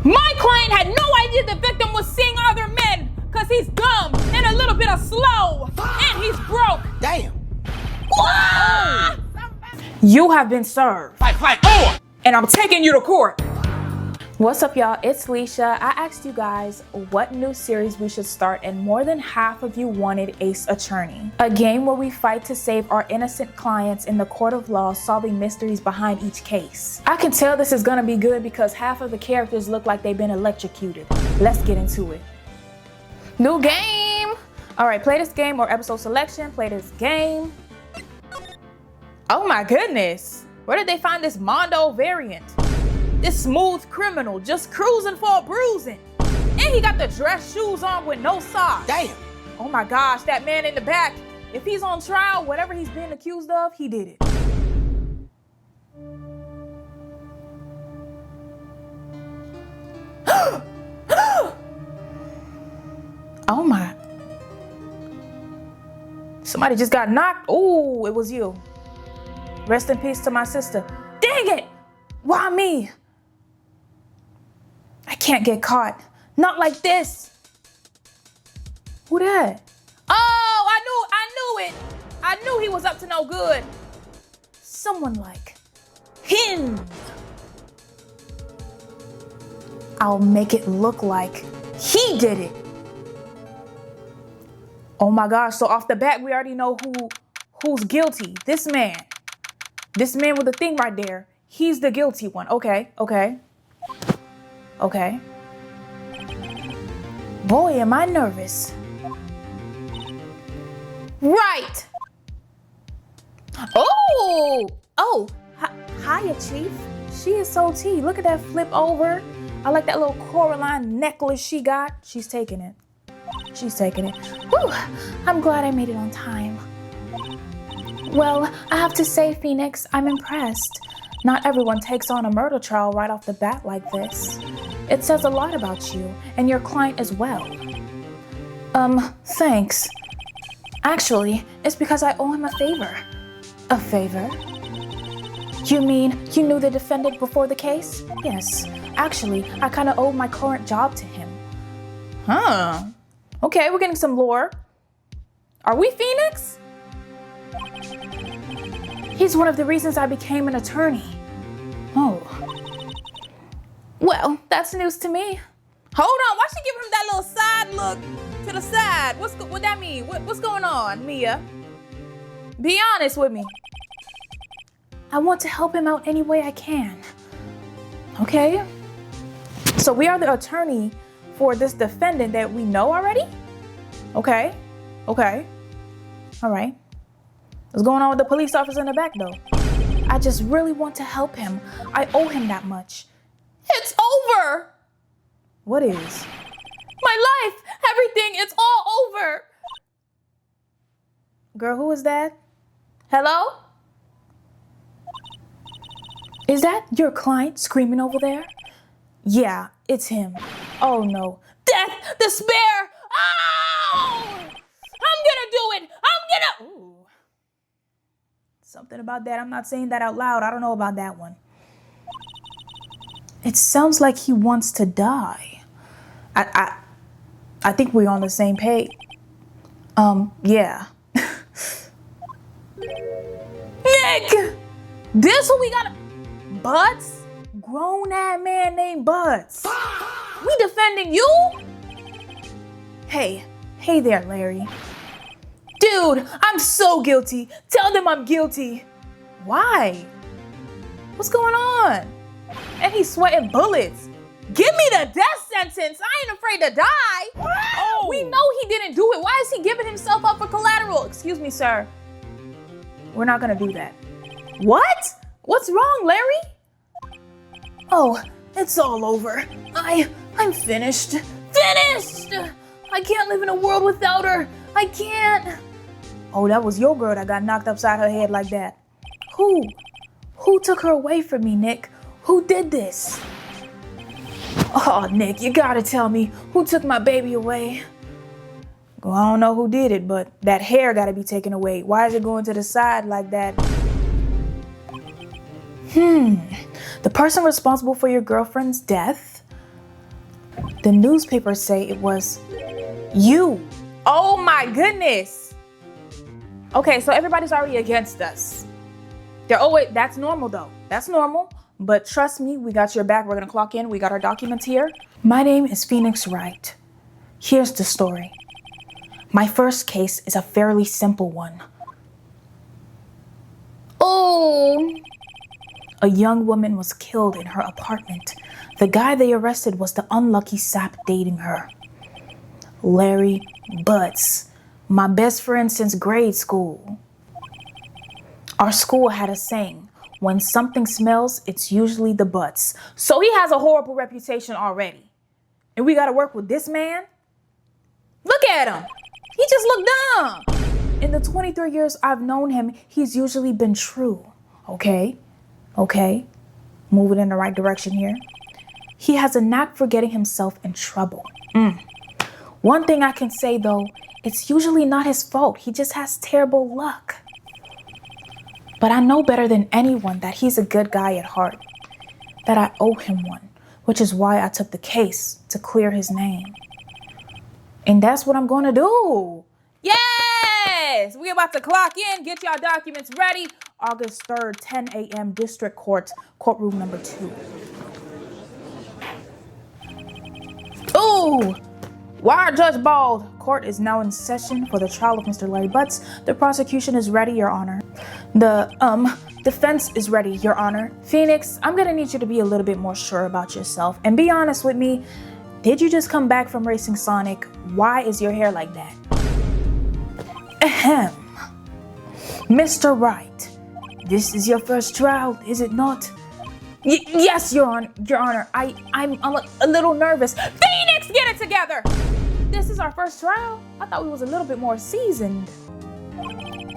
My client had no idea the victim was seeing other men because he's dumb and a little bit of slow. And he's broke. Damn. Whoa! You have been served. Fight on! And I'm taking you to court. What's up, y'all? It's Leisha. I asked you guys what new series we should start, and more than half of you wanted Ace Attorney, a game where we fight to save our innocent clients in the court of law, solving mysteries behind each case. I can tell this is gonna be good because half of the characters look like they've been electrocuted. Let's get into it. New game! All right, play this game or episode selection, play this game. Oh my goodness, where did they find this Mondo variant? This smooth criminal just cruising for a bruising. And he got the dress shoes on with no socks. Damn. Oh my gosh, that man in the back. If he's on trial, whatever he's being accused of, he did it. Oh my. Somebody just got knocked. Oh, it was you. Rest in peace to my sister. Dang it! Why me? I can't get caught. Not like this. Who that? Oh, I knew it. I knew he was up to no good. Someone like him. I'll make it look like he did it. Oh my gosh, so off the bat, we already know who's guilty. This man with the thing right there. He's the guilty one. Okay. Boy, am I nervous. Right. Oh, hiya, Chief. She is so tea. Look at that flip over. I like that little Coraline necklace she got. She's taking it. Whew, I'm glad I made it on time. Well, I have to say, Phoenix, I'm impressed. Not everyone takes on a murder trial right off the bat like this. It says a lot about you and your client as well. Thanks. Actually, it's because I owe him a favor. A favor? You mean you knew the defendant before the case? Yes. Actually, I kind of owe my current job to him. Huh. Okay, we're getting some lore. Are we Phoenix? He's one of the reasons I became an attorney. Oh. Well, that's news to me. Hold on, why she giving him that little side look to the side? What that mean? What's going on, Mia? Be honest with me. I want to help him out any way I can. Okay. So we are the attorney for this defendant that we know already? Okay. All right. What's going on with the police officer in the back, though? I just really want to help him. I owe him that much. It's over. What is? My life, everything, it's all over. Girl, who is that? Hello? Is that your client screaming over there? Yeah, it's him. Oh no. Death, despair. Oh! I'm gonna do it. Ooh. Something about that. I'm not saying that out loud. I don't know about that one. It sounds like he wants to die. I think we're on the same page. Yeah. Nick! This who we got? Butts? Grown-ass man named Butts. We defending you? Hey there, Larry. Dude, I'm so guilty. Tell them I'm guilty. Why? What's going on? And he's sweating bullets. Give me the death sentence. I ain't afraid to die. Oh. We know he didn't do it. Why is he giving himself up for collateral? Excuse me, sir. We're not gonna do that. What? What's wrong, Larry? Oh, it's all over. I'm finished. Finished! I can't live in a world without her. I can't. Oh, that was your girl that got knocked upside her head like that. Who took her away from me, Nick? Who did this? Oh, Nick, you gotta tell me who took my baby away. Well, I don't know who did it, but that hair gotta be taken away. Why is it going to the side like that? The person responsible for your girlfriend's death? The newspapers say it was you. Oh my goodness. Okay, so everybody's already against us. They're always, that's normal though. That's normal. But trust me, we got your back. We're gonna clock in. We got our documents here. My name is Phoenix Wright. Here's the story. My first case is a fairly simple one. Oh. A young woman was killed in her apartment. The guy they arrested was the unlucky sap dating her. Larry Butts, my best friend since grade school. Our school had a saying, when something smells, it's usually the butts. So he has a horrible reputation already. And we gotta work with this man? Look at him. He just looked dumb. In the 23 years I've known him, he's usually been true. Okay. Moving in the right direction here. He has a knack for getting himself in trouble. One thing I can say though, it's usually not his fault. He just has terrible luck. But I know better than anyone that he's a good guy at heart, that I owe him one, which is why I took the case to clear his name. And that's what I'm going to do. Yes! We about to clock in. Get y'all documents ready. August 3rd, 10 a.m. District Court, courtroom number 2. Ooh! Why Judge Bald? Court is now in session for the trial of Mr. Larry Butts. The prosecution is ready, Your Honor. The defense is ready, Your Honor. Phoenix, I'm gonna need you to be a little bit more sure about yourself and be honest with me. Did you just come back from racing Sonic? Why is your hair like that? Ahem. Mr. Wright, this is your first trial, is it not? Yes, Your Honor. I'm a little nervous. Phoenix, get it together! This is our first trial? I thought we was a little bit more seasoned.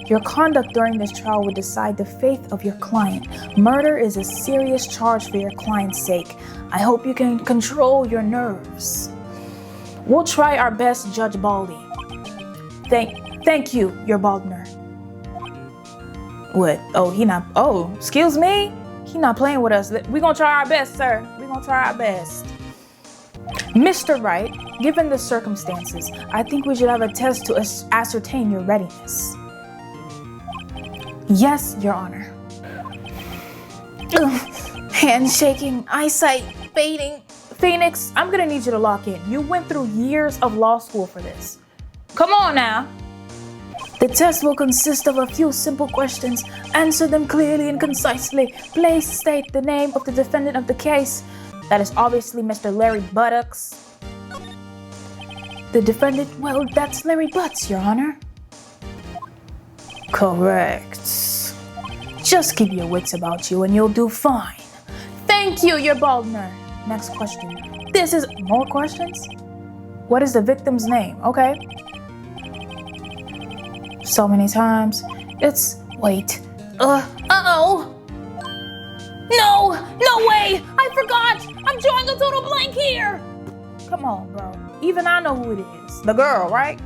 Your conduct during this trial will decide the fate of your client. Murder is a serious charge for your client's sake. I hope you can control your nerves. We'll try our best, Judge Baldy. Thank you, Your Baldner. What? Oh, excuse me? He not playing with us. We gonna try our best, sir. We gonna try our best. Mr. Wright, given the circumstances, I think we should have a test to ascertain your readiness. Yes, Your Honor. Hand shaking, eyesight fading. Phoenix, I'm gonna need you to lock in. You went through years of law school for this. Come on now. The test will consist of a few simple questions. Answer them clearly and concisely. Please state the name of the defendant of the case. That is obviously Mr. Larry Buttocks. The defendant, well, that's Larry Butts, Your Honor. Correct. Just keep your wits about you and you'll do fine. Thank you, Your Baldner. Next question. This is more questions? What is the victim's name? Okay. So many times. Wait. Uh-oh. No way. I forgot. I'm drawing a total blank here. Come on, bro. Even I know who it is. The girl, right?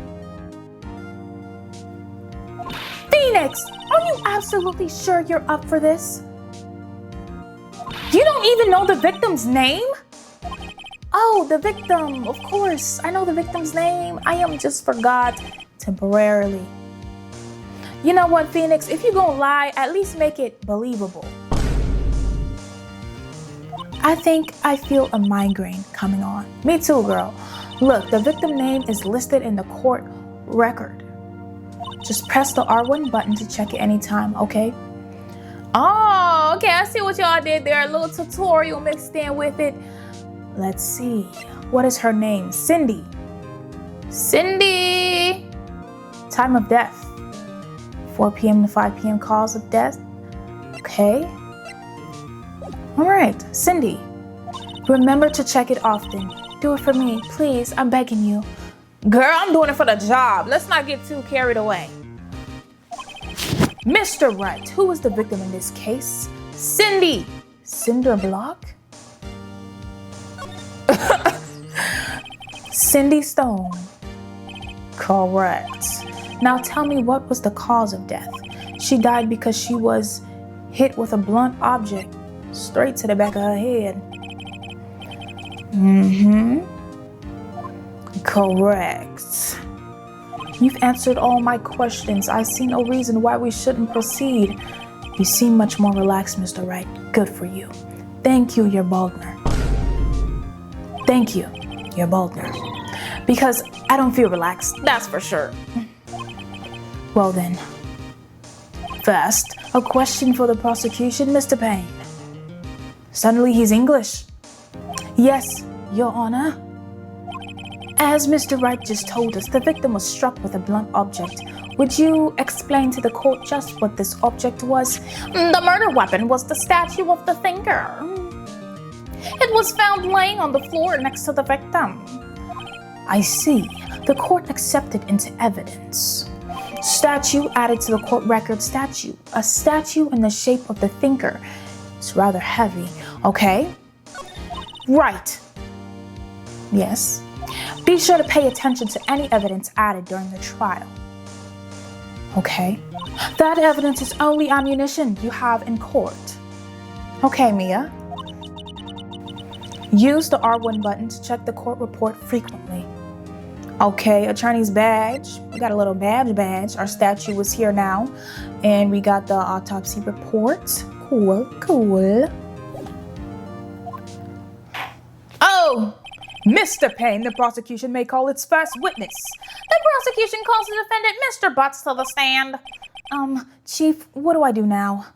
Phoenix, are you absolutely sure you're up for this? You don't even know the victim's name? Oh, the victim. Of course. I know the victim's name. I just forgot temporarily. You know what, Phoenix? If you're gonna lie, at least make it believable. I think I feel a migraine coming on. Me too, girl. Look, the victim name is listed in the court record. Just press the R1 button to check it anytime, okay? Oh, okay. I see what y'all did there. A little tutorial mixed in with it. Let's see. What is her name? Cindy. Cindy. Time of death. 4 p.m. to 5 p.m. cause of death. Okay. All right, Cindy. Remember to check it often. Do it for me, please. I'm begging you. Girl, I'm doing it for the job. Let's not get too carried away. Mr. Wright, who is the victim in this case? Cindy. Cinder Block? Cindy Stone. Correct. Now tell me, what was the cause of death? She died because she was hit with a blunt object straight to the back of her head. Correct. You've answered all my questions. I see no reason why we shouldn't proceed. You seem much more relaxed, Mr. Wright. Good for you. Thank you, your Baldner. Thank you, your Baldner. Because I don't feel relaxed, that's for sure. Well then. First, a question for the prosecution, Mr. Payne. Suddenly he's English. Yes, Your Honor. As Mr. Wright just told us, the victim was struck with a blunt object. Would you explain to the court just what this object was? The murder weapon was the statue of the thinker. It was found laying on the floor next to the victim. I see. The court accepted into evidence. Statue added to the court record. Statue. A statue in the shape of the thinker. It's rather heavy. Okay? Right. Yes. Be sure to pay attention to any evidence added during the trial. Okay. That evidence is only ammunition you have in court. Okay, Mia. Use the R1 button to check the court report frequently. Okay, attorney's badge. We got a little badge. Our statue is here now. And we got the autopsy report. Cool. Oh! Mr. Payne, the prosecution may call its first witness. The prosecution calls the defendant Mr. Butts to the stand. Chief, what do I do now?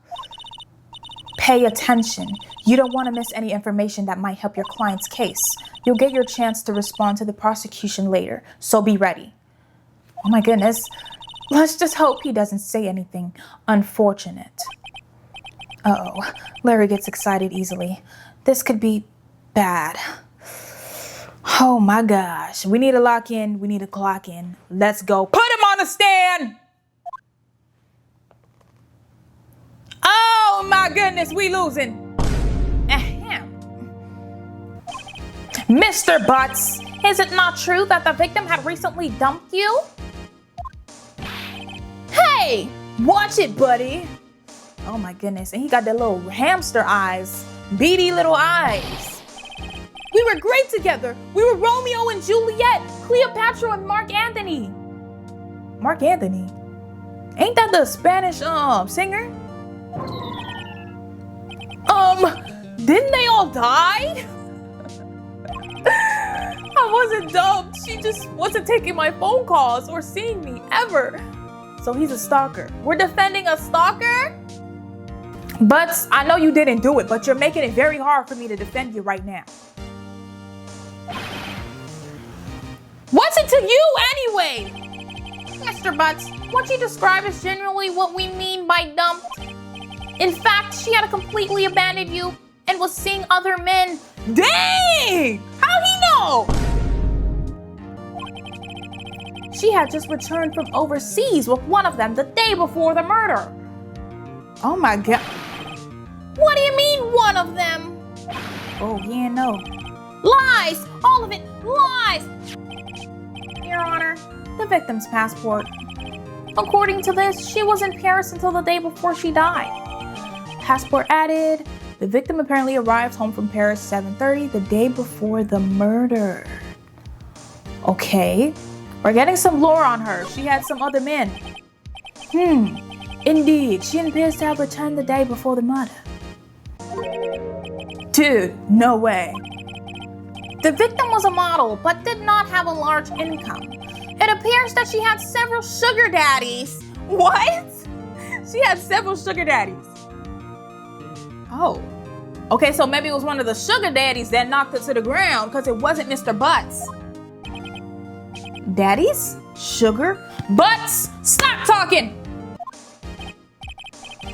Pay attention. You don't want to miss any information that might help your client's case. You'll get your chance to respond to the prosecution later, so be ready. Oh my goodness. Let's just hope he doesn't say anything unfortunate. Uh-oh. Larry gets excited easily. This could be bad. Oh my gosh. We need to lock in. We need to clock in. Let's go. Put him on the stand! Oh my goodness, we losing. Ahem. Mr. Butts, Is it not true that the victim had recently dumped you? hey, watch it, buddy. Oh my goodness, and he got that little hamster eyes, beady little eyes. We were great together. We were Romeo and Juliet, Cleopatra and Mark Anthony. Mark Anthony? Ain't that the Spanish singer? Didn't they all die? I wasn't dumped. She just wasn't taking my phone calls or seeing me ever. So he's a stalker. We're defending a stalker? But I know you didn't do it, but you're making it very hard for me to defend you right now. What's it to you anyway? Mr. Butts, what you describe is generally what we mean by dumped. In fact, she had completely abandoned you and was seeing other men. Dang! How'd he know? She had just returned from overseas with one of them the day before the murder. Oh my God. What do you mean, one of them? Oh, yeah, no. Lies! All of it, lies! Your Honor, The victim's passport. according to this, she was in Paris until the day before she died. Passport added. The victim apparently arrived home from Paris 7:30 the day before the murder. Okay. We're getting some lore on her. She had some other men. Indeed, she appears to have returned the day before the murder. Dude, no way. The victim was a model, but did not have a large income. It appears that she had several sugar daddies. What? She had several sugar daddies. Oh. Okay, so maybe it was one of the sugar daddies that knocked her to the ground because it wasn't Mr. Butts. Daddies? Sugar? Butts! Stop talking!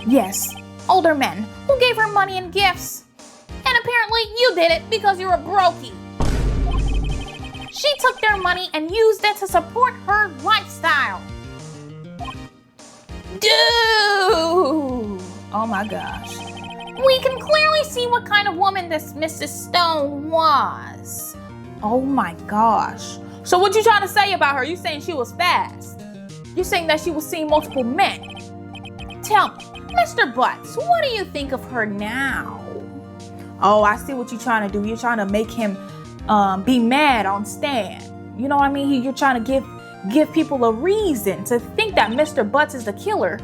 Yes, older men who gave her money and gifts. And apparently you did it because you're a brokey. She took their money and used it to support her lifestyle. Dude! Oh my gosh. We can clearly see what kind of woman this Mrs. Stone was. Oh my gosh. So what you trying to say about her? You saying she was fast? You saying that she was seeing multiple men? Tell me, Mr. Butts, what do you think of her now? Oh, I see what you're trying to do. You're trying to make him be mad on stand. You know what I mean? You're trying to give people a reason to think that Mr. Butts is the killer.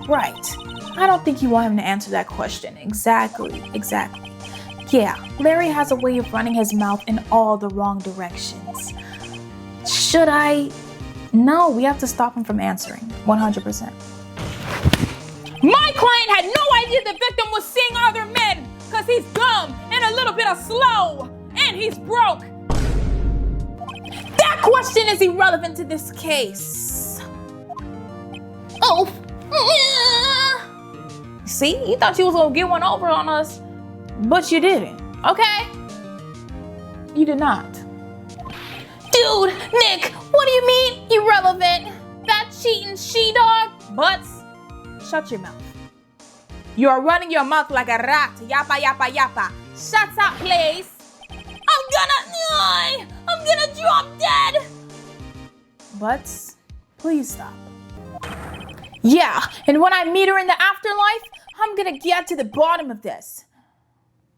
Right. I don't think you want him to answer that question. Exactly. Yeah, Larry has a way of running his mouth in all the wrong directions. Should I? No, we have to stop him from answering. 100%. My client had no idea the victim was seeing other men because he's dumb and a little bit of slow and he's broke. That question is irrelevant to this case. Oh. See, you thought you was gonna get one over on us, but you didn't, okay? You did not. Dude, Nick, what do you mean irrelevant? That cheating she-dog? Butts, shut your mouth. You are running your mouth like a rat. Yappa, yappa, yappa. Shut up, please. I'm gonna drop dead. Butts, please stop. Yeah, and when I meet her in the afterlife, I'm gonna get to the bottom of this.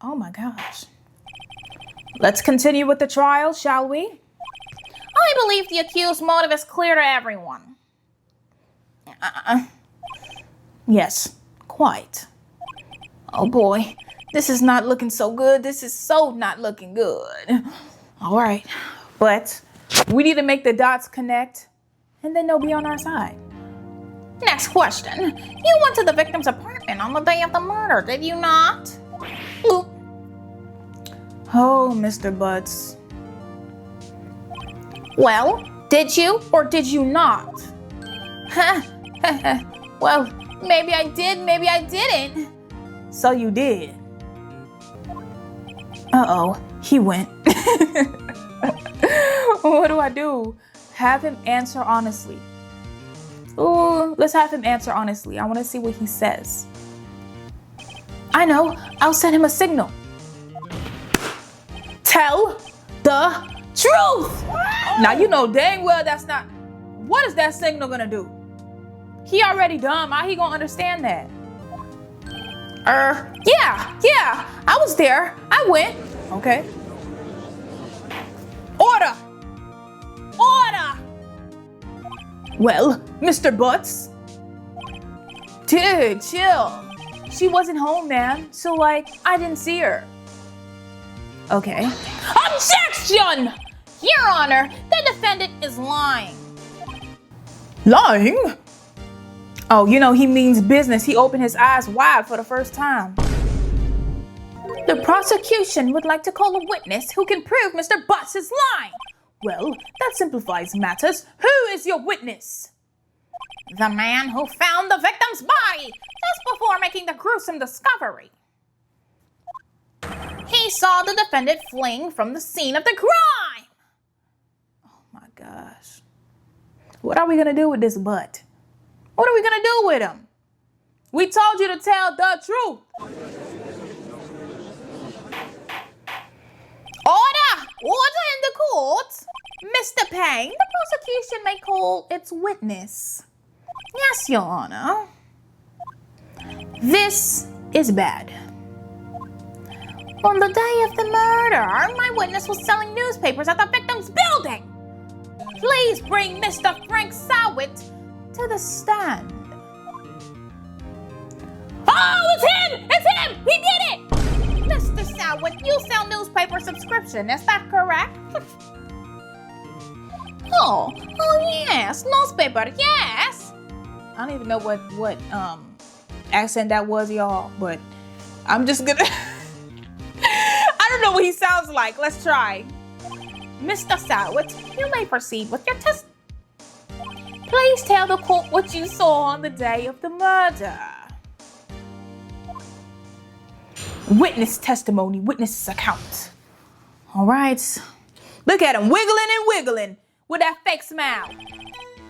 Oh my gosh. Let's continue with the trial, shall we? I believe the accused's motive is clear to everyone. Yes, quite. Oh boy, this is not looking so good. This is so not looking good. All right, but we need to make the dots connect, and then they'll be on our side. Next question. You went to the victim's apartment on the day of the murder, did you not? Bloop. Oh, Mr. Butts. Well, did you or did you not? Well, maybe I did, maybe I didn't. So you did. Uh-oh, he went. What do I do? Have him answer honestly. Ooh, let's have him answer honestly. I want to see what he says. I know. I'll send him a signal. Tell the truth. Now, you know dang well that's not... What is that signal going to do? He already dumb. How he going to understand that? Yeah. I was there. I went. Okay. Order. Well, Mr. Butts? Dude, chill. She wasn't home, man. So, like, I didn't see her. Okay. Objection! Your Honor, the defendant is lying. Lying? Oh, you know, he means business. He opened his eyes wide for the first time. The prosecution would like to call a witness who can prove Mr. Butts is lying. Well, that simplifies matters. Who is your witness? The man who found the victim's body just before making the gruesome discovery. He saw the defendant fleeing from the scene of the crime. Oh my gosh. What are we going to do with this butt? What are we going to do with him? We told you to tell the truth. Order in the court. Mr. Payne, the prosecution may call its witness. Yes, Your Honor. This is bad. On the day of the murder, my witness was selling newspapers at the victim's building. Please bring Mr. Frank Sawit to the stand. Oh, it's him! It's him! He did it! Mr. Sawit, you sell newspaper subscription, is that correct? Oh yes, newspaper, yes. I don't even know what accent that was, y'all, but I'm just gonna I don't know what he sounds like. Let's try. Mr. Sawit, you may proceed with your test. Please tell the court what you saw on the day of the murder. Witness testimony, witness's account. All right. Look at him wiggling and wiggling with that fake smile.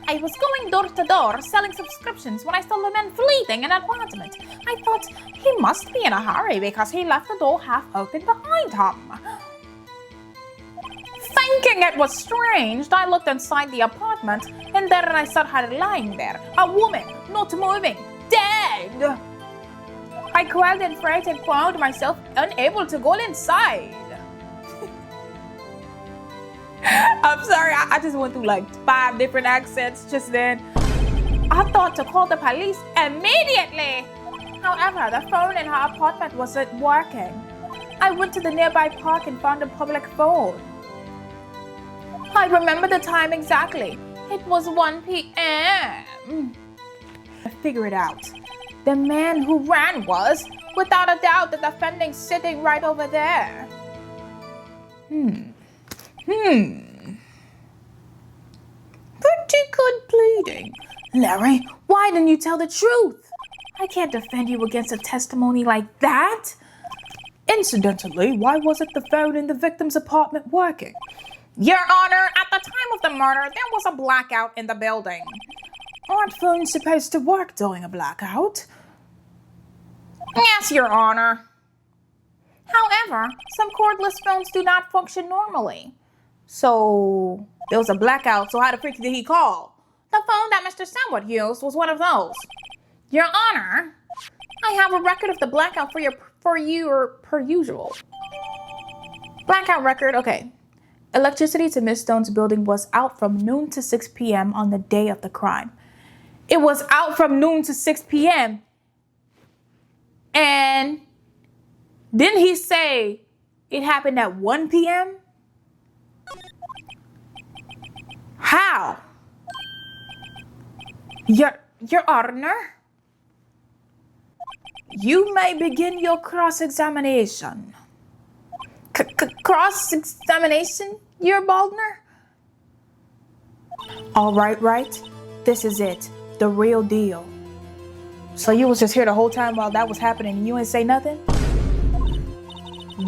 I was going door to door selling subscriptions when I saw the man fleeing in an apartment. I thought he must be in a hurry because he left the door half open behind him. Thinking it was strange, I looked inside the apartment and there I saw her lying there, a woman, not moving, dead. I cried in fright and found myself unable to go inside. I'm sorry, I just went through like 5 different accents just then. I thought to call the police immediately. However, the phone in her apartment wasn't working. I went to the nearby park and found a public phone. I remember the time exactly. It was 1 p.m. I figured it out. The man who ran was, without a doubt, the defendant sitting right over there. Pretty good pleading. Larry, why didn't you tell the truth? I can't defend you against a testimony like that. Incidentally, why wasn't the phone in the victim's apartment working? Your Honor, at the time of the murder, there was a blackout in the building. Aren't phones supposed to work during a blackout? Yes, Your Honor. However, some cordless phones do not function normally. So, there was a blackout, so how the freak did he call? The phone that Mr. Samwood used was one of those. Your Honor, I have a record of the blackout for you per usual. Blackout record, okay. Electricity to Miss Stone's building was out from noon to 6 p.m. on the day of the crime. It was out from noon to 6 p.m. And didn't he say it happened at 1 p.m.? How? Your Honor? You may begin your cross-examination. Cross-examination, Your Baldner? All right. This is it. The real deal. So you was just here the whole time while that was happening and you ain't say nothing?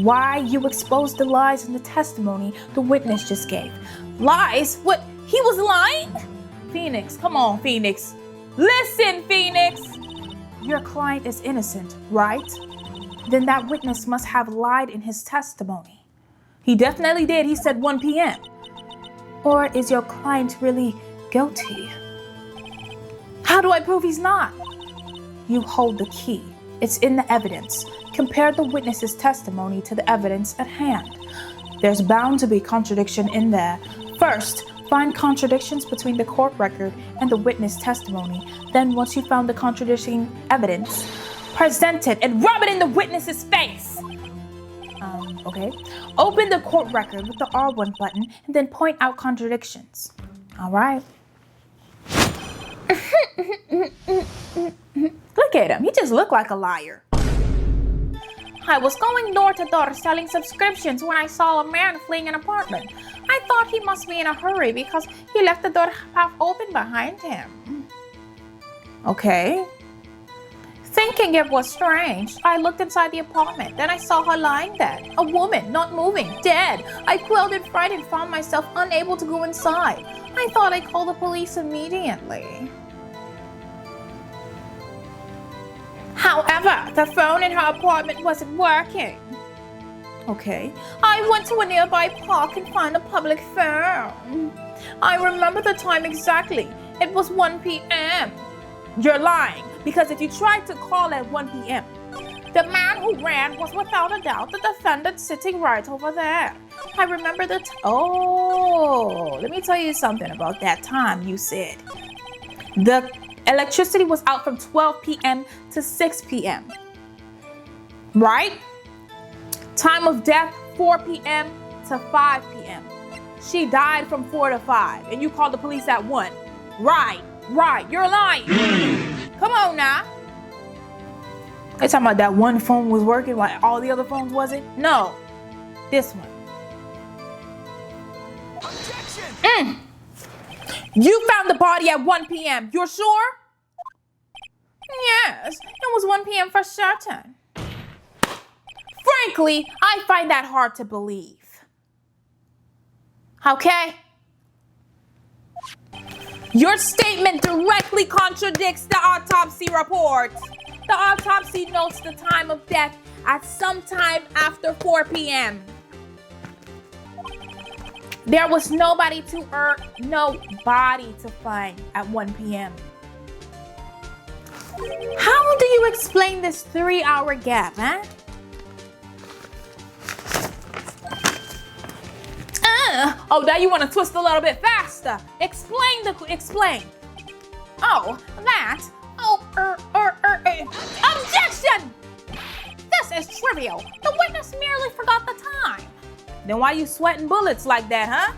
Why you exposed the lies in the testimony the witness just gave? Lies? What? He was lying? Phoenix, come on, Phoenix. Listen, Phoenix. Your client is innocent, right? Then that witness must have lied in his testimony. He definitely did. He said 1 p.m. Or is your client really guilty? How do I prove he's not? You hold the key. It's in the evidence. Compare the witness's testimony to the evidence at hand. There's bound to be contradiction in there. First, find contradictions between the court record and the witness testimony. Then, once you found the contradicting evidence, present it and rub it in the witness's face. Okay. Open the court record with the R1 button and then point out contradictions. All right. Look at him. He just looked like a liar. I was going door to door selling subscriptions when I saw a man fleeing an apartment. I thought he must be in a hurry because he left the door half open behind him. Okay. Thinking it was strange, I looked inside the apartment. Then I saw her lying there. A woman, not moving, dead. I quailed in fright and found myself unable to go inside. I thought I'd call the police immediately. However, the phone in her apartment wasn't working. Okay. I went to a nearby park and found a public phone. I remember the time exactly. It was 1 p.m. You're lying, because if you tried to call at 1 p.m., the man who ran was without a doubt the defendant sitting right over there. I remember let me tell you something about that time you said. The electricity was out from 12 p.m. to 6 p.m. Right? Time of death, 4 p.m. to 5 p.m. She died from 4 to 5, and you called the police at 1. Right. You're lying. Come on now. They talking about that one phone was working while all the other phones wasn't? No. This one. Objection! You found the body at 1 p.m. You're sure? Yes, it was 1 p.m. for certain. Frankly, I find that hard to believe. Okay? Your statement directly contradicts the autopsy report. The autopsy notes the time of death at some time after 4 p.m. There was nobody to find at 1 p.m. How do you explain this 3-hour gap, huh? Oh, now you want to twist a little bit faster. Explain. Oh, that. Oh, Objection! This is trivial. The witness merely forgot the time. Then why you sweating bullets like that, huh?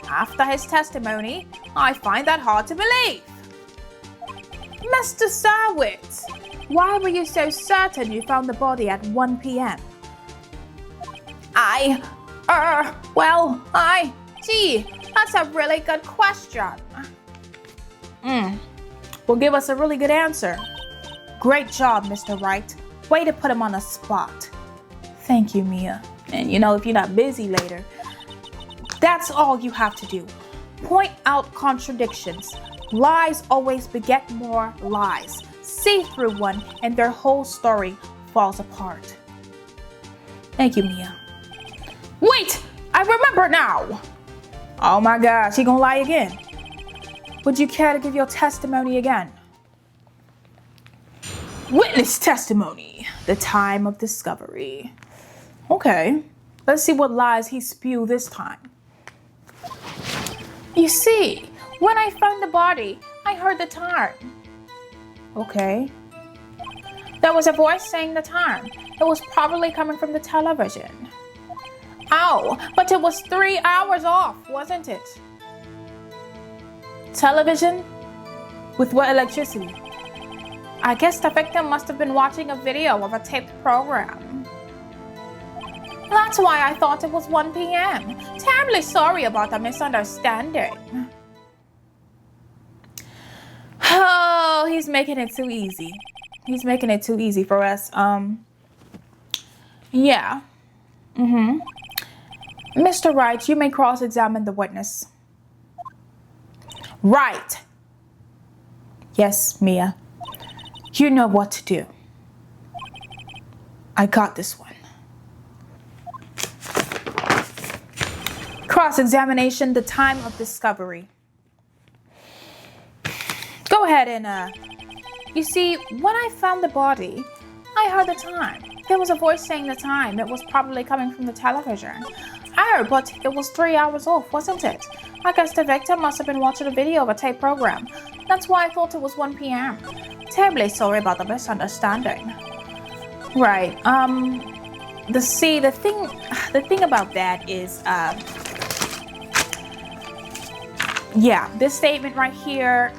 After his testimony, I find that hard to believe. Mr. Sawit, why were you so certain you found the body at 1 p.m.? Gee, that's a really good question. Well, give us a really good answer. Great job, Mr. Wright. Way to put him on the spot. Thank you, Mia. And if you're not busy later, that's all you have to do. Point out contradictions. Lies always beget more lies. See through one, and their whole story falls apart. Thank you, Mia. Wait! I remember now! Oh my gosh, he gonna lie again. Would you care to give your testimony again? Witness testimony. The time of discovery. Okay, let's see what lies he spewed this time. You see, when I found the body, I heard the time. Okay. There was a voice saying the time. It was probably coming from the television. Oh, but it was 3 hours off, wasn't it? Television? With what electricity? I guess the victim must have been watching a video of a taped program. That's why I thought it was 1 p.m. Terribly sorry about the misunderstanding. Oh, he's making it too easy. He's making it too easy for us. Yeah. Mr. Wright, you may cross-examine the witness. Right. Yes, Mia. You know what to do. I got this one. Cross-examination, the time of discovery. Go ahead and, you see, when I found the body, I heard the time. There was a voice saying the time. It was probably coming from the television. Oh, but it was 3 hours off, wasn't it? I guess the victim must have been watching a video of a tape program. That's why I thought it was 1 p.m. Terribly sorry about the misunderstanding. Right, the thing about that is, yeah, this statement right here,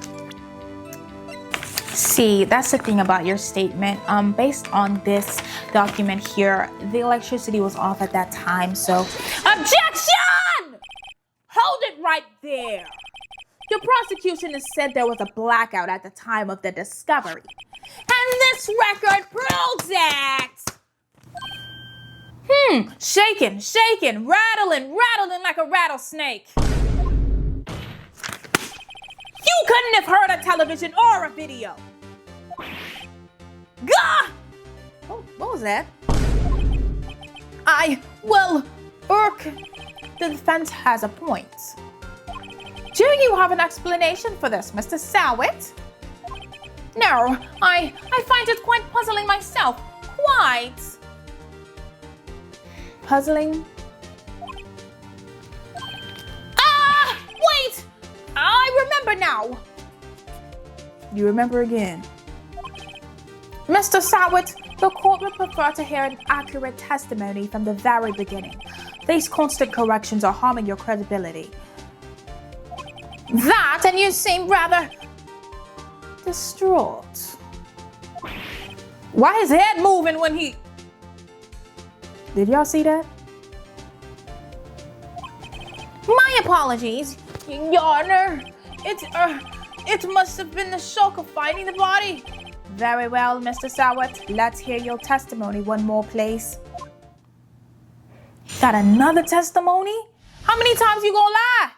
see, that's the thing about your statement. Based on this document here, the electricity was off at that time, so... Objection! Hold it right there. The prosecution has said there was a blackout at the time of the discovery. And this record proves it! Shaking, rattling like a rattlesnake. You couldn't have heard a television or a video. Gah! Oh, what was that? The defense has a point. Do you have an explanation for this, Mr. Sawit? No, I find it quite puzzling myself. Quite. Puzzling? Wait! I remember now. You remember again. Mr. Sawit, the court would prefer to hear an accurate testimony from the very beginning. These constant corrections are harming your credibility. That, and you seem rather distraught. Why is his head moving when he... Did y'all see that? My apologies, Your Honor. It must have been the shock of finding the body. Very well, Mr. Sawit. Let's hear your testimony one more, please. Got another testimony? How many times you gonna lie?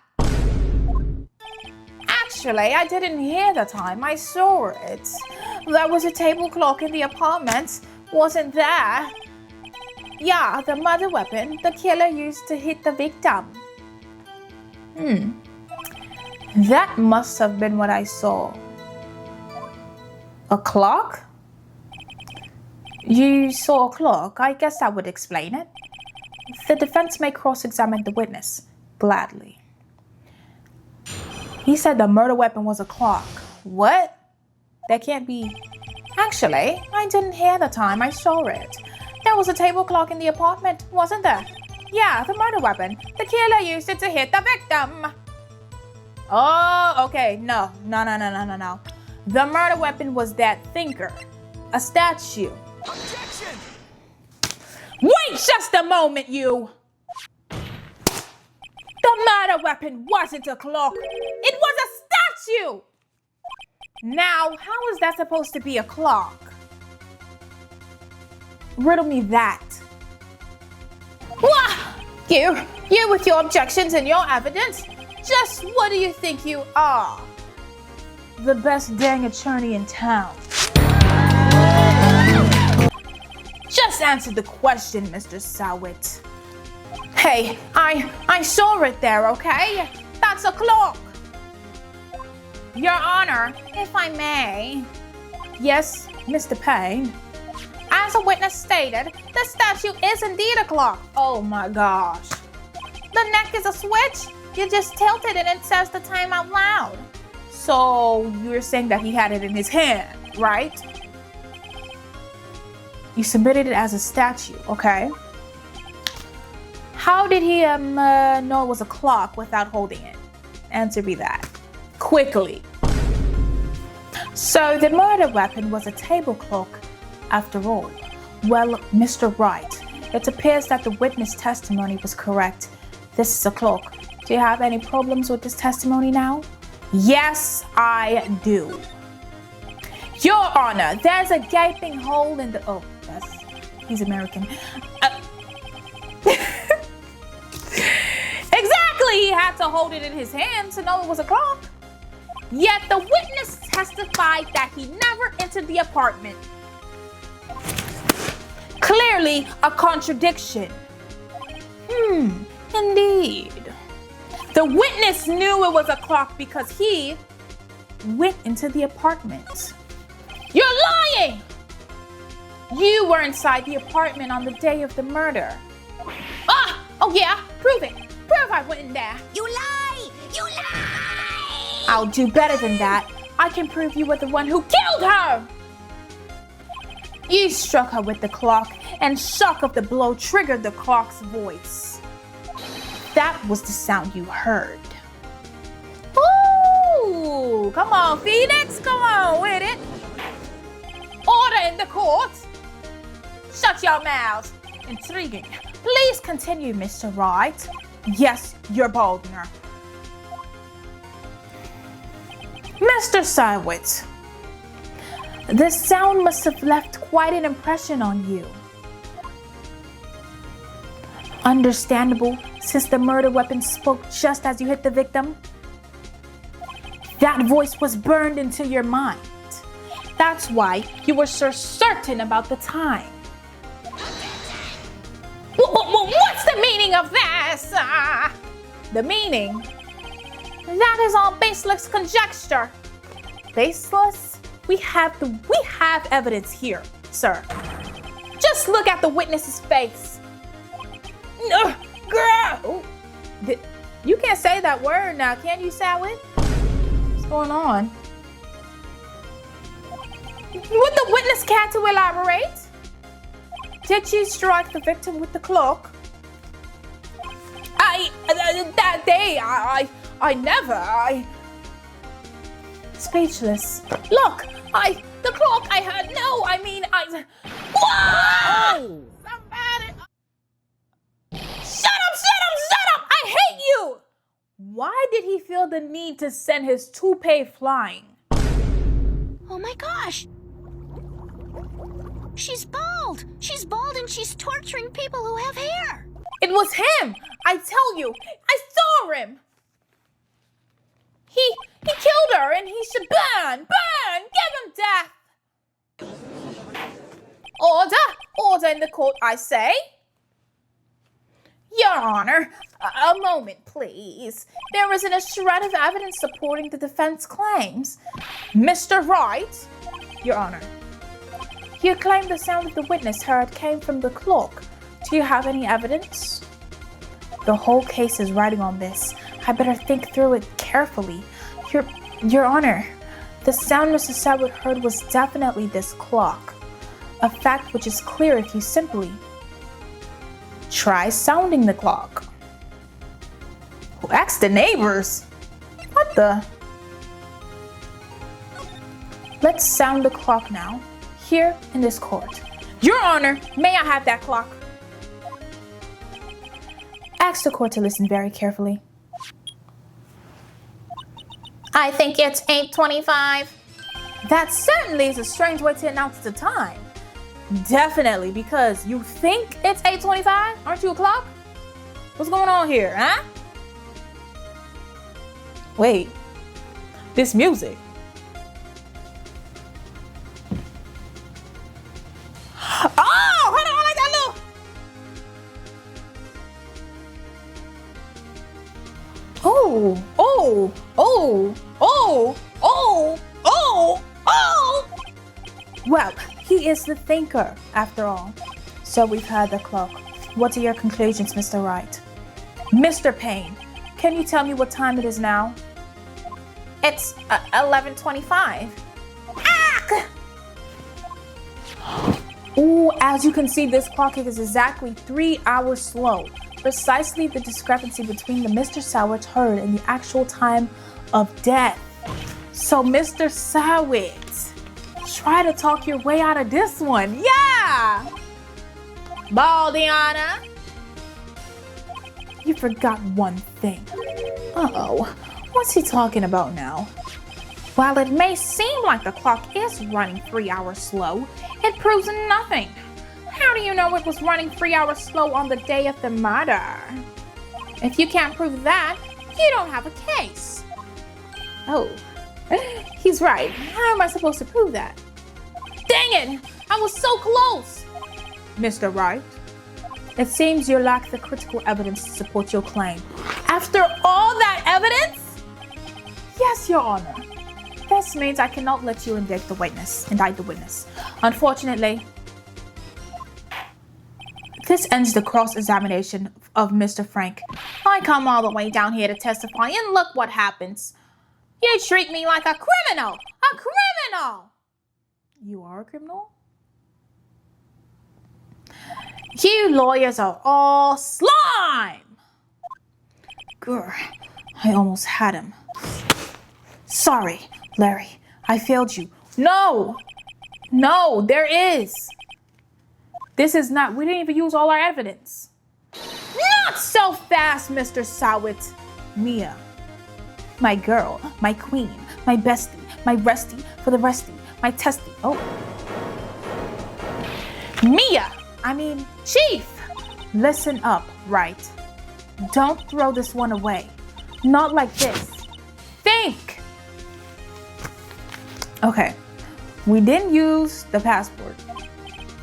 Actually, I didn't hear the time. I saw it. There was a table clock in the apartment. Wasn't there? Yeah, the murder weapon the killer used to hit the victim. That must have been what I saw. A clock? You saw a clock? I guess that would explain it. The defense may cross-examine the witness. Gladly. He said the murder weapon was a clock. What? That can't be. Actually, I didn't hear the time. I saw it. There was a table clock in the apartment, wasn't there? Yeah, the murder weapon. The killer used it to hit the victim. Oh, okay. No. The murder weapon was that thinker. A statue. Objection! Wait just a moment, you! The murder weapon wasn't a clock. It was a statue! Now, how is that supposed to be a clock? Riddle me that. Wah! You with your objections and your evidence? Just what do you think you are? The best dang attorney in town. Just answer the question, Mr. Sawit. Hey, I saw it there, okay? That's a clock. Your Honor, if I may. Yes, Mr. Payne. As a witness stated, the statue is indeed a clock. Oh my gosh. The neck is a switch. You just tilt it and it says the time out loud. So you're saying that he had it in his hand, right? You submitted it as a statue, okay? How did he know it was a clock without holding it? Answer me that. Quickly. So the murder weapon was a table clock after all. Well, Mr. Wright, it appears that the witness testimony was correct. This is a clock. Do you have any problems with this testimony now? Yes, I do. Your Honor, there's a gaping hole in the... Oh, he's American. Exactly, he had to hold it in his hand to know it was a clock. Yet the witness testified that he never entered the apartment. Clearly a contradiction. Indeed. The witness knew it was a clock because he went into the apartment. You're lying! You were inside the apartment on the day of the murder. Oh yeah, prove it. Prove I went in there. You lie! You lie! I'll do better than that. I can prove you were the one who killed her! You struck her with the clock, and shock of the blow triggered the clock's voice. That was the sound you heard. Ooh! Come on, Phoenix! Come on with it! Order in the court! Shut your mouths! Intriguing. Please continue, Mr. Wright. Yes, you're Baldner. Mr. Sywit, the sound must have left quite an impression on you. Understandable, since the murder weapon spoke just as you hit the victim. That voice was burned into your mind. That's why you were so certain about the time. What's the meaning of this? The meaning? That is all baseless conjecture. Baseless? We have evidence here, sir. Just look at the witness's face. Girl! You can't say that word now, can you, Sally? What's going on? Would the witness care to elaborate? Did you strike the victim with the clock? That day, I never. Speechless. Look, the clock I heard, no, I mean, Whoa! Somebody. Shut up! I hate you! Why did he feel the need to send his toupee flying? Oh my gosh! She's bald! She's bald and she's torturing people who have hair! It was him! I tell you, I saw him! He killed her and he should burn! Give him death! Order in the court, I say. Your Honor, a moment, please. There isn't a shred of evidence supporting the defense claims. Mr. Wright, Your Honor, you claim the sound of the witness heard came from the clock. Do you have any evidence? The whole case is riding on this. I better think through it carefully. Your Honor, the sound Mr. Sawit heard was definitely this clock. A fact which is clear if you simply try sounding the clock. Who asked the neighbors? What the? Let's sound the clock now, here in this court. Your Honor, may I have that clock? Ask the court to listen very carefully. I think it's 8:25. That certainly is a strange way to announce the time. Definitely, because you think it's 8:25? Aren't you a clock? What's going on here, huh? Wait, this music. Oh, hold on, I got a little. Oh, oh, oh, oh, oh, oh, oh. Well, he is the thinker, after all. So we've had the clock. What are your conclusions, Mr. Wright? Mr. Payne, can you tell me what time it is now? It's 11:25. Ooh, as you can see, this clock is exactly 3 hours slow. Precisely the discrepancy between the Mr. Sawit heard and the actual time of death. So, Mr. Sawit, try to talk your way out of this one. Yeah! Baldiana. You forgot one thing. Uh-oh, what's he talking about now? While it may seem like the clock is running 3 hours slow, it proves nothing. How do you know it was running 3 hours slow on the day of the murder? If you can't prove that, you don't have a case. Oh, he's right. How am I supposed to prove that? Dang it, I was so close. Mr. Wright, it seems you lack the critical evidence to support your claim. After all that evidence? Yes, Your Honor. This means I cannot let you indict the witness. Unfortunately, this ends the cross-examination of Mr. Frank. I come all the way down here to testify, and look what happens. You treat me like a criminal! A criminal! You are a criminal? You lawyers are all slime! Grr, I almost had him. Sorry, Larry, I failed you. No, there is. This is not, we didn't even use all our evidence. Not so fast, Mr. Sawit. Mia, my girl, my queen, my bestie, my restie for the restie, my testy. Oh. Chief. Listen up, Wright. Don't throw this one away. Not like this. Think. Okay, we didn't use the passport,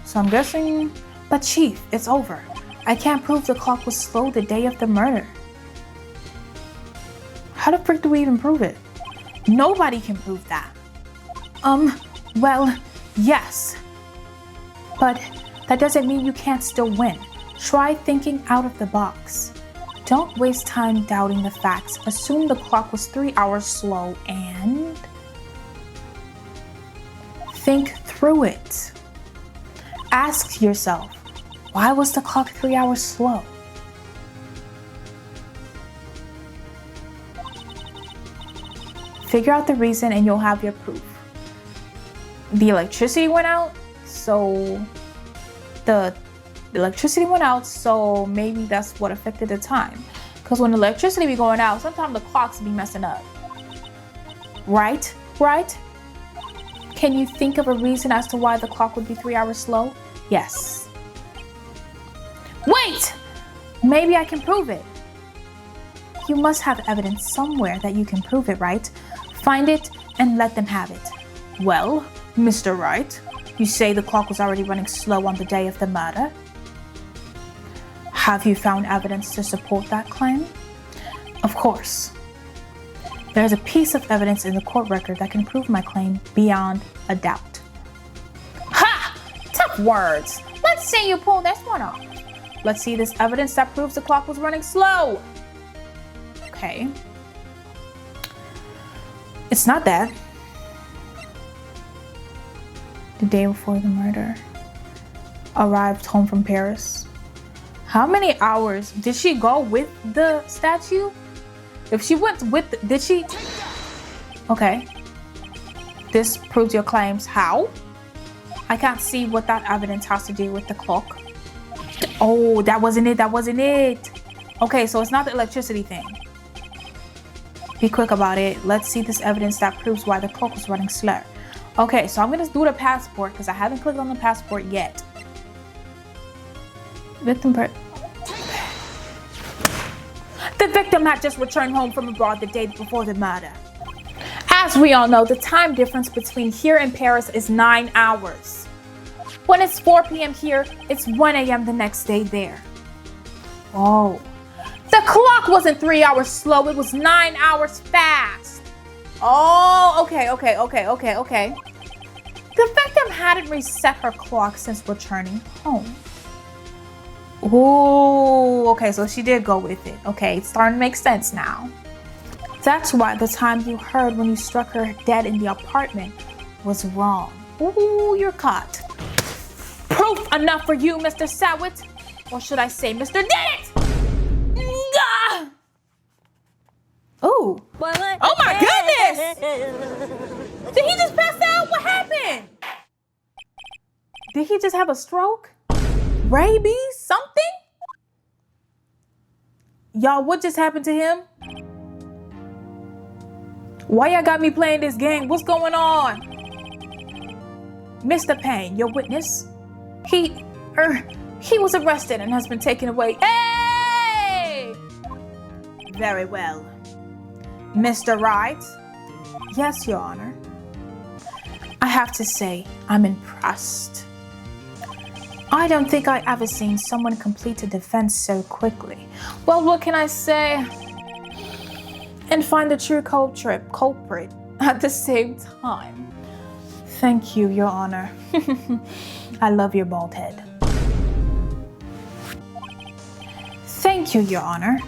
so I'm guessing, but Chief, it's over. I can't prove the clock was slow the day of the murder. How the frick do we even prove it? Nobody can prove that. Well, yes, but that doesn't mean you can't still win. Try thinking out of the box. Don't waste time doubting the facts. Assume the clock was 3 hours slow and think through it. Ask yourself, why was the clock 3 hours slow? Figure out the reason and you'll have your proof. The electricity went out, so maybe that's what affected the time. Because when the electricity be going out, sometimes the clocks be messing up. Right? Can you think of a reason as to why the clock would be 3 hours slow? Yes. Wait! Maybe I can prove it. You must have evidence somewhere that you can prove it, right? Find it and let them have it. Well, Mr. Wright, you say the clock was already running slow on the day of the murder? Have you found evidence to support that claim? Of course. There's a piece of evidence in the court record that can prove my claim beyond a doubt. Ha! Tough words. Let's see you pull this one off. Let's see this evidence that proves the clock was running slow. Okay. It's not that. The day before the murder. Arrived home from Paris. How many hours did she go with the statue? If she went with, did she? Okay. This proves your claims. How? I can't see what that evidence has to do with the clock. Oh, that wasn't it. That wasn't it. Okay, so it's not the electricity thing. Be quick about it. Let's see this evidence that proves why the clock was running slow. Okay, so I'm gonna do the passport because I haven't clicked on the passport yet. The victim had just returned home from abroad the day before the murder. As we all know, the time difference between here and Paris is 9 hours. When it's 4 p.m. here, it's 1 a.m. the next day there. Oh. The clock wasn't 3 hours slow, it was 9 hours fast. Oh, okay. The victim hadn't reset her clock since returning home. Ooh, okay, so she did go with it. Okay, it's starting to make sense now. That's why the time you heard when you struck her dead in the apartment was wrong. Ooh, you're caught. Proof enough for you, Mr. Sawit. Or should I say, Mr. Did It? Ooh. Oh my goodness! Did he just pass out? What happened? Did he just have a stroke? Rabies? Something? Y'all, what just happened to him? Why y'all got me playing this game? What's going on? Mr. Payne, your witness. He was arrested and has been taken away. Hey! Very well. Mr. Wright? Yes, Your Honor. I have to say, I'm impressed. I don't think I ever seen someone complete a defense so quickly. Well, what can I say? And find the true culprit at the same time. Thank you, Your Honor. I love your bald head. Thank you, Your Honor.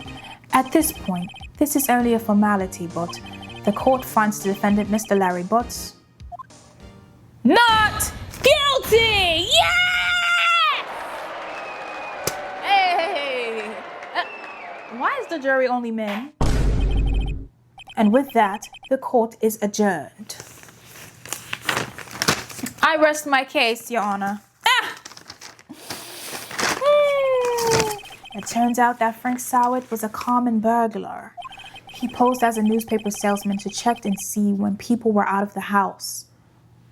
At this point, this is only a formality, but the court finds the defendant, Mr. Larry Butts, not guilty! Yeah! Hey! Why is the jury only men? And with that, the court is adjourned. I rest my case, Your Honor. It turns out that Frank Sawit was a common burglar. He posed as a newspaper salesman to check and see when people were out of the house.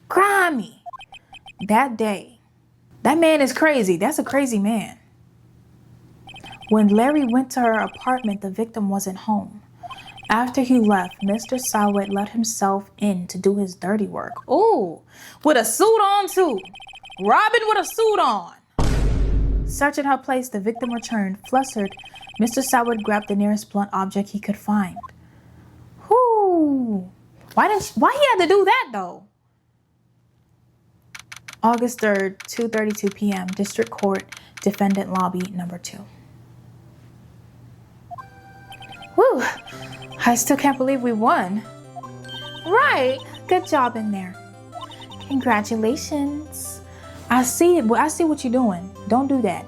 Grimy! That day. That man is crazy. That's a crazy man. When Larry went to her apartment, the victim wasn't home. After he left, Mr. Sawit let himself in to do his dirty work. Ooh, with a suit on too. Robin with a suit on. Searching her place, the victim returned. Flustered, Mr. Sawit grabbed the nearest blunt object he could find. Whoo! Why he had to do that though? August 3rd, 2:32 p.m. District Court, Defendant Lobby, number 2. Whew! I still can't believe we won. Right. Good job in there. Congratulations. I see what you're doing. Don't do that.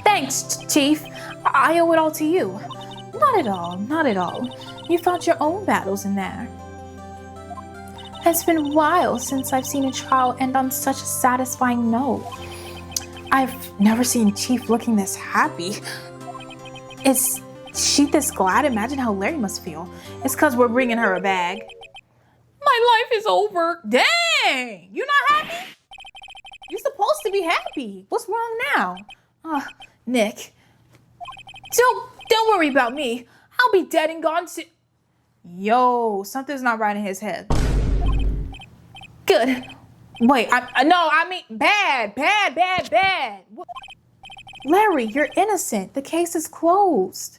Thanks, Chief. I owe it all to you. Not at all. Not at all. You fought your own battles in there. It's been a while since I've seen a trial end on such a satisfying note. I've never seen Chief looking this happy. Is she this glad? Imagine how Larry must feel. It's because we're bringing her a bag. My life is over. Dang! You're not happy? You're supposed to be happy. What's wrong now? Nick. Don't worry about me. I'll be dead and gone soon. Yo, something's not right in his head. Good. Wait, I mean bad. What? Larry, you're innocent. The case is closed.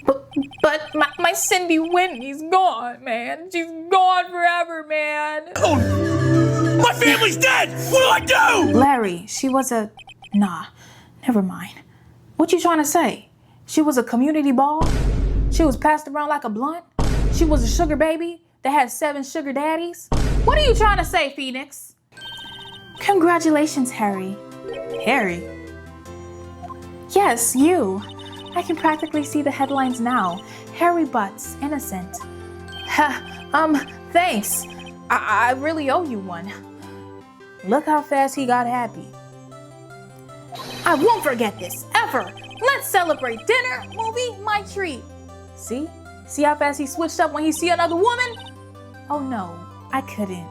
But my Cindy Whitney's gone, man. She's gone forever, man. My family's dead! What do I do? Larry, she was a... Nah, never mind. What you trying to say? She was a community ball? She was passed around like a blunt? She was a sugar baby that had 7 sugar daddies? What are you trying to say, Phoenix? Congratulations, Harry. Harry? Yes, you. I can practically see the headlines now. Harry Butts, innocent. Thanks. I really owe you one. Look how fast he got happy. I won't forget this, ever. Let's celebrate dinner, movie, my treat. See? See how fast he switched up when he see another woman? Oh no, I couldn't.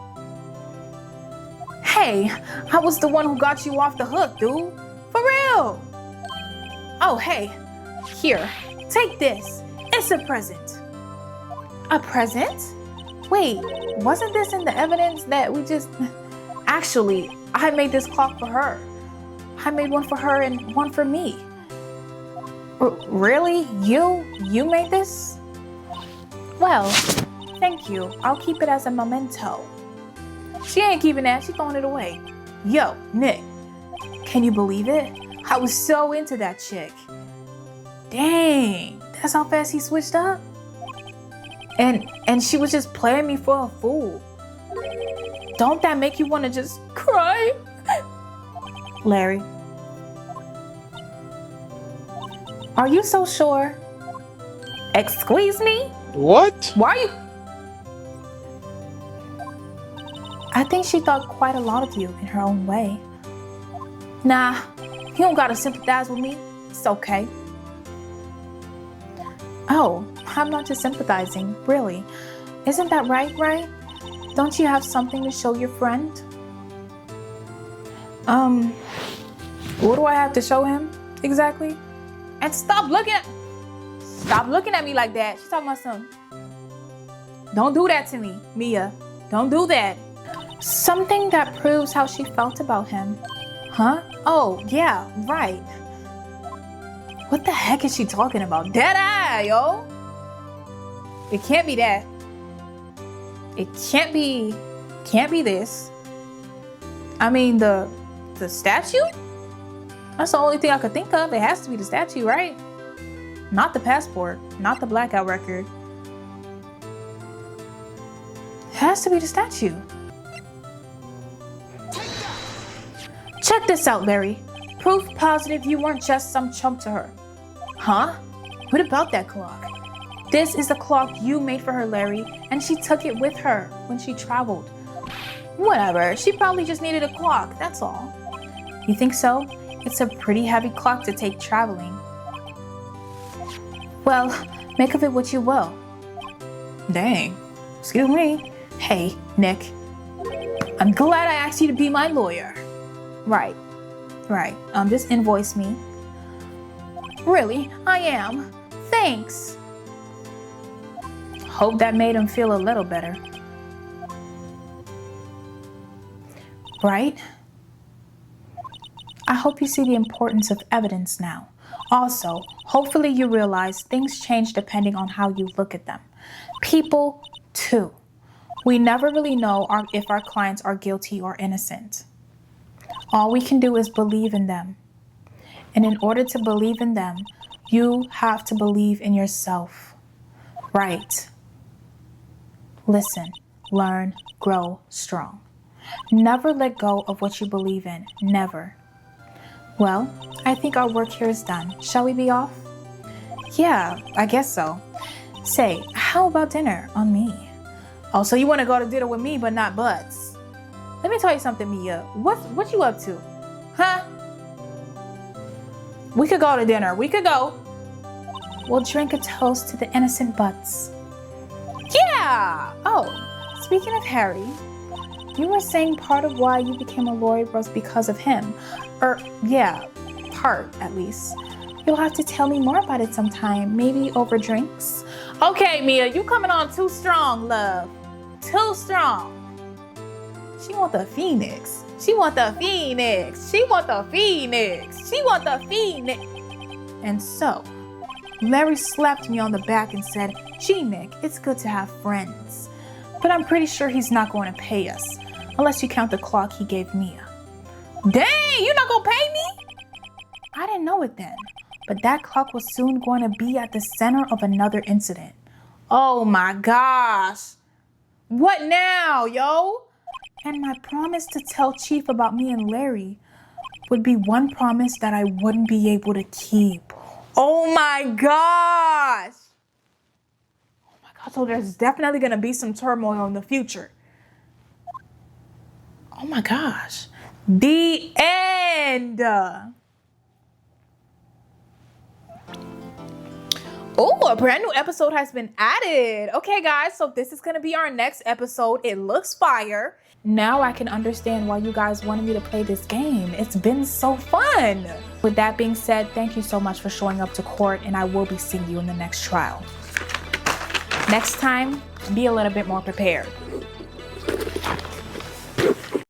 Hey, I was the one who got you off the hook, dude. For real. Oh, hey. Here, take this. It's a present. A present? Wait, wasn't this in the evidence that we just... Actually, I made this clock for her. I made one for her and one for me. Really? You made this? Well, thank you. I'll keep it as a memento. She ain't keeping that. She throwing it away. Yo, Nick, can you believe it? I was so into that chick. Dang, that's how fast he switched up? And she was just playing me for a fool. Don't that make you want to just cry? Larry, are you so sure? Excuse me? What? Why are you? I think she thought quite a lot of you in her own way. Nah, you don't gotta sympathize with me. It's okay. Oh, I'm not just sympathizing, really. Isn't that right? Don't you have something to show your friend? What do I have to show him exactly? And stop looking at me like that. She's talking about something. Don't do that to me, Mia. Don't do that. Something that proves how she felt about him. Huh? Oh, yeah, right. What the heck is she talking about? Dead eye, yo. It can't be that. It can't be this. I mean, the statue? That's the only thing I could think of. It has to be the statue, right? Not the passport, not the blackout record. It has to be the statue. Check this out, Larry. Proof positive you weren't just some chump to her. Huh? What about that clock? This is the clock you made for her, Larry, and she took it with her when she traveled. Whatever, she probably just needed a clock, that's all. You think so? It's a pretty heavy clock to take traveling. Well, make of it what you will. Dang, excuse me. Hey, Nick, I'm glad I asked you to be my lawyer. Right. Just invoice me. Really, I am. Thanks. Hope that made him feel a little better. Right? I hope you see the importance of evidence now. Also, hopefully you realize things change depending on how you look at them. People, too. We never really know if our clients are guilty or innocent. All we can do is believe in them. And in order to believe in them, you have to believe in yourself. Right? Listen, learn, grow strong. Never let go of what you believe in. Never. Well, I think our work here is done. Shall we be off? Yeah, I guess so. Say, how about dinner on me? Oh, so you want to go to dinner with me, but not Butts? Let me tell you something, Mia. What you up to? Huh? We could go to dinner. We could go. We'll drink a toast to the innocent Butts. Yeah! Oh, speaking of Harry, you were saying part of why you became a lawyer was because of him. Yeah, part at least. You'll have to tell me more about it sometime, maybe over drinks. Okay, Mia, you coming on too strong, love. Too strong. She want the phoenix. She want the phoenix. She want the phoenix. She want the phoenix. And so, Larry slapped me on the back and said, "Gee, Nick, it's good to have friends. But I'm pretty sure he's not going to pay us, unless you count the clock he gave Mia." Dang, you not gonna pay me? I didn't know it then, but that clock was soon going to be at the center of another incident. Oh my gosh. What now, yo? And my promise to tell Chief about me and Larry would be one promise that I wouldn't be able to keep. Oh my gosh. Oh my God, so there's definitely gonna be some turmoil in the future. Oh my gosh. The end. Oh, a brand new episode has been added. Okay, guys, so this is gonna be our next episode. It looks fire. Now I can understand why you guys wanted me to play this game. It's been so fun. With that being said, thank you so much for showing up to court, and I will be seeing you in the next trial. Next time, be a little bit more prepared.